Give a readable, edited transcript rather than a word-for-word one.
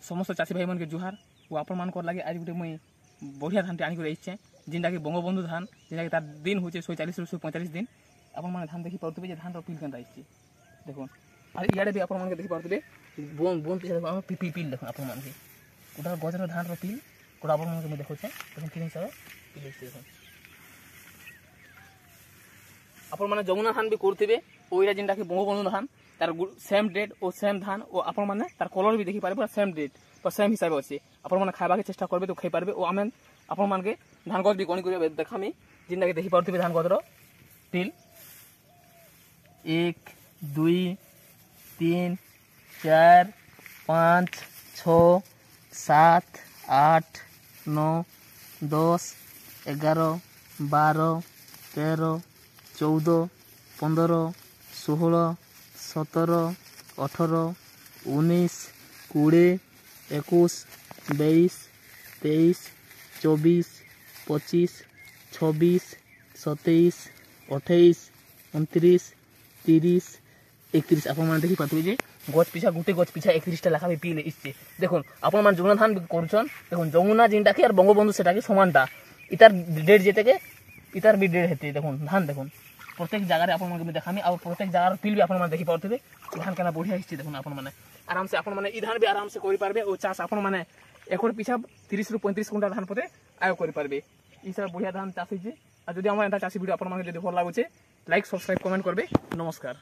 समस्त चाषी भाई मन के जुहार वो आपण मान लगे आज गोटे मुई बढ़िया धान आनिक आइचे जेनटा कि बंगबंधु धान जेनटा कि तार दिन होचे 140 ରୁ 145 दिन आपण माने धान देखि पाउतबे जे धान रो पिल केनता आइचे देखो और इयाडे भी आपण मान के देखि पाउतबे बोन बोन पीछे देखो पिल पिल देखो आपण मान के गोटा गजर धान रो पिल गोटा आपण मान के देखो छे देखो किन हिसाब पिल देखो आपण माने जमुना धान भी करथिबे ओइरा जेनटा कि बंगबंधु धान तार सेम डेट और सेम धान और आपण माने तार कलर भी देखि पारबे सेम डेट पर सेम हिसाब अछि आपण माने खाबा के चेष्टा करबे तो खाइ पारबे ओ आमे आपण मान के धान गज भी गणी करबे देखामी जिनटा के देखि पारथिबे धान गजर तिल 1 2 3 4 5 6 7 8 9 10 11 12 13 14 15 16 17 18 19 20 21 22 23 24 25 26 27 28 29 30 31 आपण मान देखि पातबे जे गछ पिछा गुटे गछ पिछा 31 टा लाखा पिले इछे देखुन आपण मान जमुना धान करछन देखुन जमुना जिनटा के और बंगबंधु सेटा के समानटा इतार डेट जेते के इतार भी डेट हेते देखुन धान देखुन प्रत्येक जगह रे आपण मान देखामी और प्रत्येक जगह पिल भी आपण मान देखि पाउतबे धान केना बढ़िया हिस्से देखुन आपण माने आराम से आपण माने ई धान भी आराम से करि पारबे ओ चाष आपण माने एकड़ पिछा 30 ରୁ 35 कुंटल धान पते आय करि पारबे ई सब बढ़िया धान चाष हिजे आ जदि हमर एटा चाषी वीडियो आपण मान जदि भल लागुचे लाइक सब्सक्राइब कमेंट करबे नमस्कार।